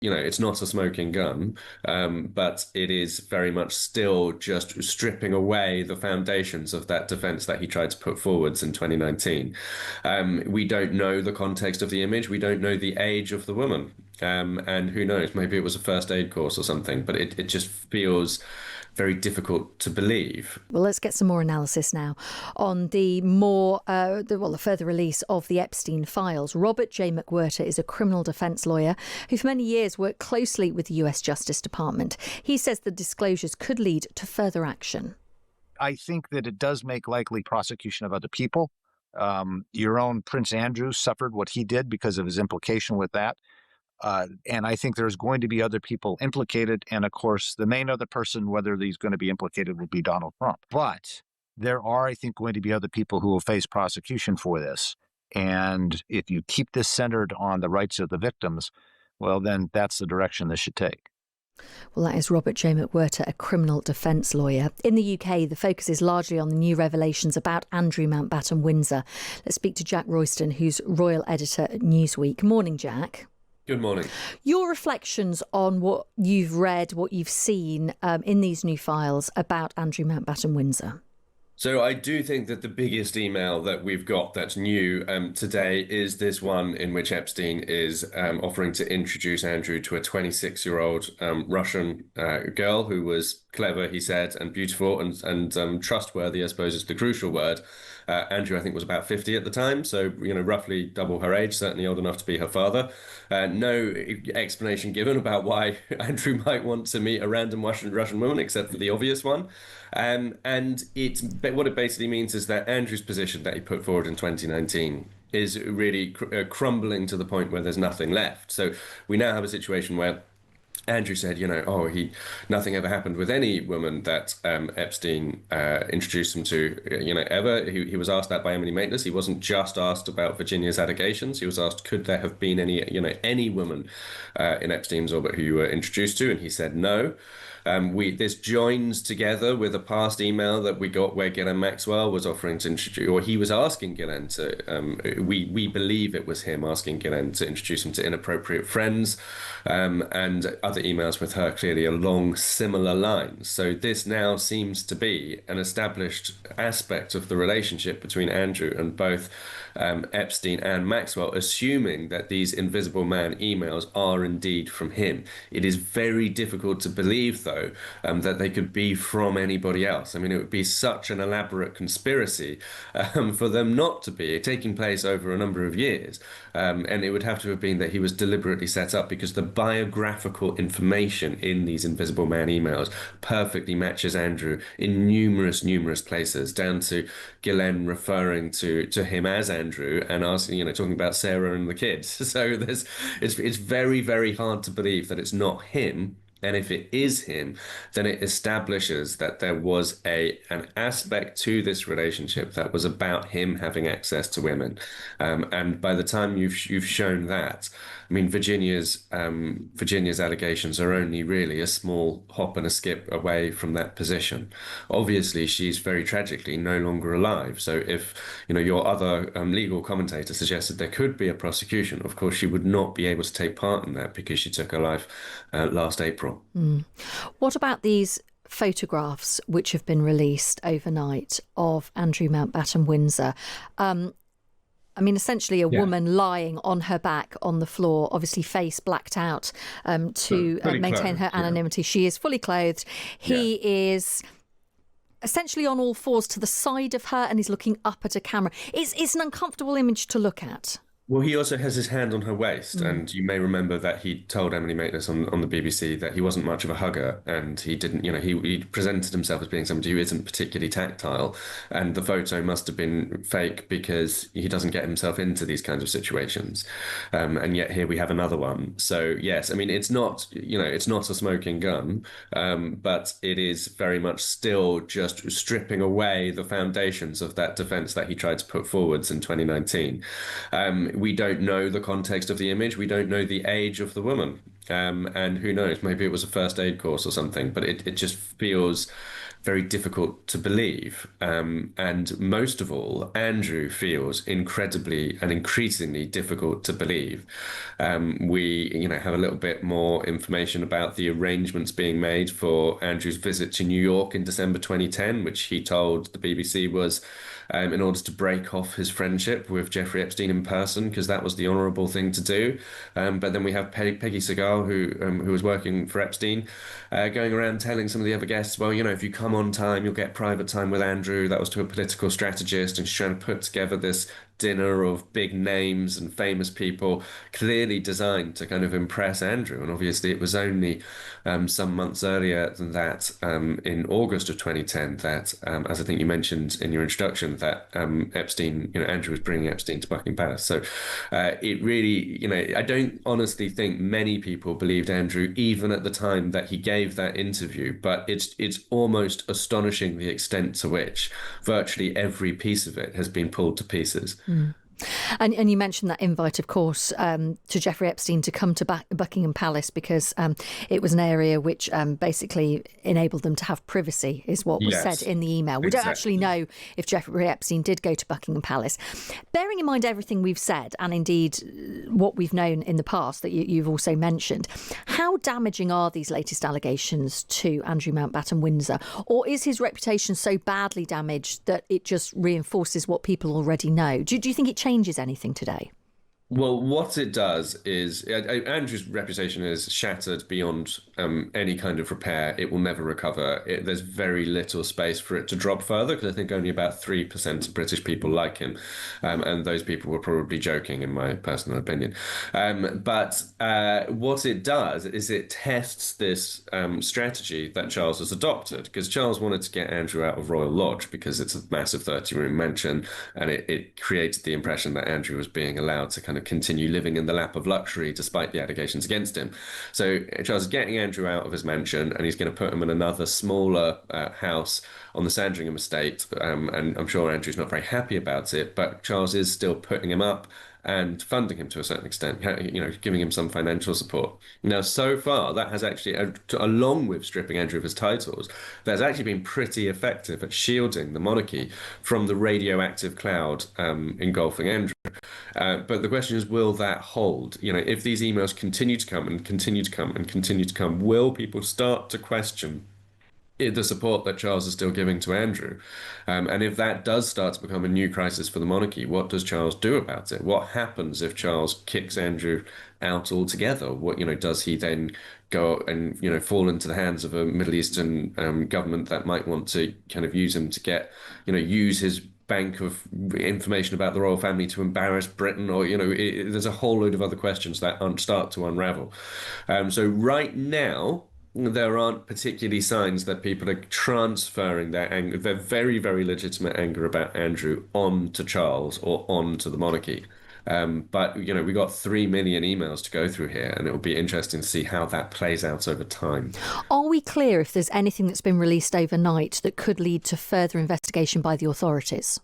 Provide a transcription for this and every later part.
it's not a smoking gun, but it is very much still just stripping away the foundations of that defense that he tried to put forwards in 2019. We don't know the context of the image. We don't know the age of the woman. And who knows, maybe it was a first aid course or something, but it just feels very difficult to believe. Well, let's get some more analysis now on the further release of the Epstein files. Robert J. McWhirter is a criminal defence lawyer who for many years worked closely with the US Justice Department. He says the disclosures could lead to further action. I think that it does make likely prosecution of other people. Your own Prince Andrew suffered what he did because of his implication with that. And I think there's going to be other people implicated. And of course, the main other person, whether he's going to be implicated, will be Donald Trump. But there are, I think, going to be other people who will face prosecution for this. And if you keep this centered on the rights of the victims, well, then that's the direction this should take. Well, that is Robert J. McWhirter, a criminal defence lawyer. In the UK, the focus is largely on the new revelations about Andrew Mountbatten Windsor. Let's speak to Jack Royston, who's royal editor at Newsweek. Morning, Jack. Good morning. Your reflections on what you've read, what you've seen in these new files about Andrew Mountbatten Windsor. So I do think that the biggest email that we've got that's new today is this one in which Epstein is offering to introduce Andrew to a 26-year-old Russian girl who was clever, he said, and beautiful and trustworthy, I suppose is the crucial word. Andrew, I think, was about 50 at the time, so, roughly double her age, certainly old enough to be her father. No explanation given about why Andrew might want to meet a random Russian woman, except for the obvious one. And what it basically means is that Andrew's position that he put forward in 2019 is really crumbling to the point where there's nothing left. So we now have a situation where Andrew said, nothing ever happened with any woman that Epstein introduced him to, ever. He was asked that by Emily Maitlis. He wasn't just asked about Virginia's allegations. He was asked, could there have been any woman in Epstein's orbit who you were introduced to? And he said no. This joins together with a past email that we got where Ghislaine Maxwell was offering to introduce, or he was asking Ghislaine to, we believe it was him asking Ghislaine to introduce him to inappropriate friends, and other emails with her clearly along similar lines. So this now seems to be an established aspect of the relationship between Andrew and both Epstein and Maxwell, assuming that these Invisible Man emails are indeed from him. It is very difficult to believe, though, that they could be from anybody else. I mean, it would be such an elaborate conspiracy for them not to be, taking place over a number of years. And it would have to have been that he was deliberately set up, because the biographical information in these Invisible Man emails perfectly matches Andrew in numerous places, down to Ghislaine referring to him as Andrew and asking, talking about Sarah and the kids. So it's very hard to believe that it's not him. And if it is him, then it establishes that there was an aspect to this relationship that was about him having access to women. And by the time you've shown that, I mean, Virginia's allegations are only really a small hop and a skip away from that position. Obviously, she's very tragically no longer alive. So if your other legal commentator suggested there could be a prosecution, of course she would not be able to take part in that because she took her life last April. What about these photographs which have been released overnight of Andrew Mountbatten Windsor? Essentially a woman lying on her back on the floor, obviously face blacked out to maintain her anonymity. She is fully clothed. He is essentially on all fours to the side of her and he's looking up at a camera. It's an uncomfortable image to look at. Well, he also has his hand on her waist, and you may remember that he told Emily Maitlis on the BBC that he wasn't much of a hugger, and he didn't, he presented himself as being somebody who isn't particularly tactile, and the photo must have been fake because he doesn't get himself into these kinds of situations, and yet here we have another one. So yes, I mean, it's not a smoking gun, but it is very much still just stripping away the foundations of that defense that he tried to put forwards in 2019. we don't know the context of the image. We don't know the age of the woman. And who knows, maybe it was a first aid course or something, but it just feels very difficult to believe. And most of all, Andrew feels incredibly and increasingly difficult to believe. We, have a little bit more information about the arrangements being made for Andrew's visit to New York in December 2010, which he told the BBC was in order to break off his friendship with Jeffrey Epstein in person, because that was the honourable thing to do. But then we have Peggy Segal, who was working for Epstein, going around telling some of the other guests, well, if you come on time, you'll get private time with Andrew. That was to a political strategist, and she's trying to put together this dinner of big names and famous people, clearly designed to kind of impress Andrew. And obviously it was only some months earlier than that, in August of 2010, that, as I think you mentioned in your introduction, that Epstein, Andrew was bringing Epstein to Buckingham Palace. So it really, I don't honestly think many people believed Andrew, even at the time that he gave that interview, but it's almost astonishing the extent to which virtually every piece of it has been pulled to pieces. And you mentioned that invite, of course, to Jeffrey Epstein to come to Buckingham Palace because it was an area which basically enabled them to have privacy, is what was said in the email. We don't actually know if Jeffrey Epstein did go to Buckingham Palace. Bearing in mind everything we've said, and indeed what we've known in the past that you've also mentioned, how damaging are these latest allegations to Andrew Mountbatten Windsor? Or is his reputation so badly damaged that it just reinforces what people already know? Do you think it changes anything today? Well, what it does is Andrew's reputation is shattered beyond any kind of repair. It will never recover. There's very little space for it to drop further, because I think only about 3% of British people like him. And those people were probably joking, in my personal opinion. But what it does is it tests this strategy that Charles has adopted, because Charles wanted to get Andrew out of Royal Lodge because it's a massive 30-room mansion, and it created the impression that Andrew was being allowed to kind of continue living in the lap of luxury despite the allegations against him. So Charles is getting Andrew out of his mansion, and he's going to put him in another smaller house on the Sandringham estate. And I'm sure Andrew's not very happy about it, but Charles is still putting him up and funding him to a certain extent, giving him some financial support. Now, so far, that has actually, along with stripping Andrew of his titles, that's actually been pretty effective at shielding the monarchy from the radioactive cloud engulfing Andrew. But the question is, will that hold? If these emails continue to come and continue to come and continue to come, will people start to question the support that Charles is still giving to Andrew? And if that does start to become a new crisis for the monarchy, what does Charles do about it? What happens if Charles kicks Andrew out altogether? What, does he then go and, fall into the hands of a Middle Eastern government that might want to kind of use him to get, use his bank of information about the royal family to embarrass Britain? Or, there's a whole load of other questions that start to unravel. So right now, there aren't particularly signs that people are transferring their anger, their very, very legitimate anger about Andrew, on to Charles or on to the monarchy. But, we got 3 million emails to go through here, and it will be interesting to see how that plays out over time. Are we clear if there's anything that's been released overnight that could lead to further investigation by the authorities?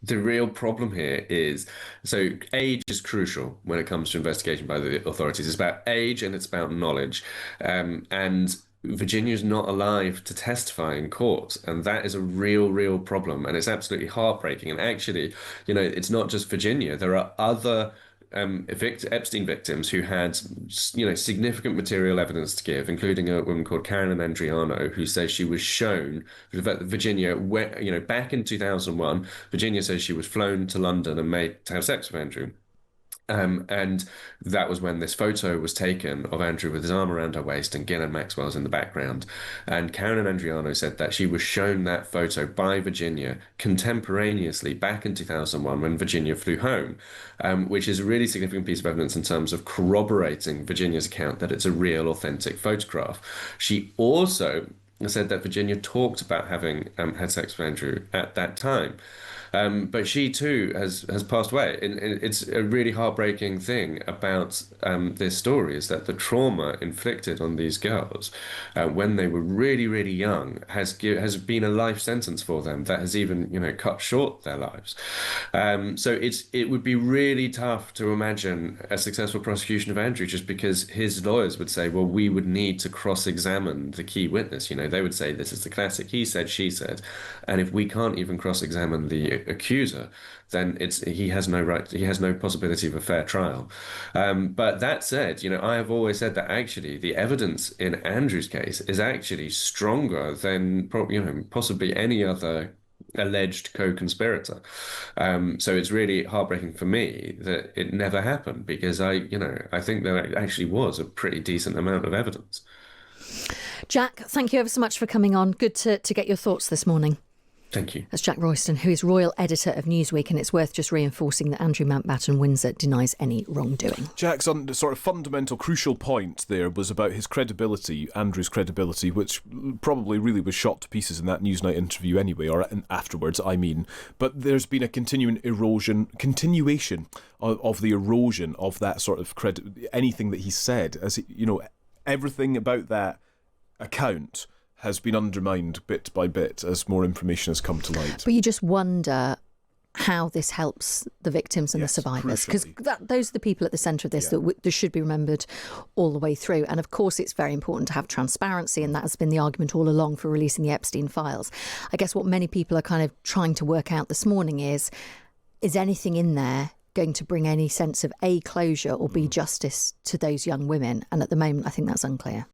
The real problem here is, so age is crucial when it comes to investigation by the authorities. It's about age and it's about knowledge. And Virginia's not alive to testify in court, and that is a real problem, and it's absolutely heartbreaking. And actually, it's not just Virginia. There are other Epstein victims who had, significant material evidence to give, including a woman called Calum who says she was shown Virginia, back in 2001. Virginia says she was flown to London and made to have sex with Andrew. And that was when this photo was taken of Andrew with his arm around her waist and Ghislaine Maxwell's in the background. And Karen Andriano said that she was shown that photo by Virginia contemporaneously back in 2001 when Virginia flew home, which is a really significant piece of evidence in terms of corroborating Virginia's account that it's a real, authentic photograph. She also said that Virginia talked about having had sex with Andrew at that time. But she too has passed away. And it's a really heartbreaking thing about this story is that the trauma inflicted on these girls when they were really, really young has been a life sentence for them that has even, cut short their lives. So it would be really tough to imagine a successful prosecution of Andrew just because his lawyers would say, well, we would need to cross-examine the key witness. They would say this is the classic he said, she said. And if we can't even cross-examine the accuser, then he has no right, he has no possibility of a fair trial. But that said, I have always said that actually the evidence in Andrew's case is actually stronger than possibly any other alleged co-conspirator. So it's really heartbreaking for me that it never happened because I think there actually was a pretty decent amount of evidence. Jack, thank you ever so much for coming on. Good to get your thoughts this morning. Thank you. That's Jack Royston, who is royal editor of Newsweek, and it's worth just reinforcing that Andrew Mountbatten-Windsor denies any wrongdoing. Jack's sort of fundamental, crucial point there was about his credibility, Andrew's credibility, which probably really was shot to pieces in that Newsnight interview anyway, or afterwards, I mean. But there's been a continuation of the erosion of that sort of anything that he said. Everything about that account has been undermined bit by bit as more information has come to light. But you just wonder how this helps the victims and the survivors, because those are the people at the centre of this that should be remembered all the way through. And of course, it's very important to have transparency, and that has been the argument all along for releasing the Epstein files. I guess what many people are kind of trying to work out this morning is anything in there going to bring any sense of A, closure, or B, justice to those young women? And at the moment, I think that's unclear.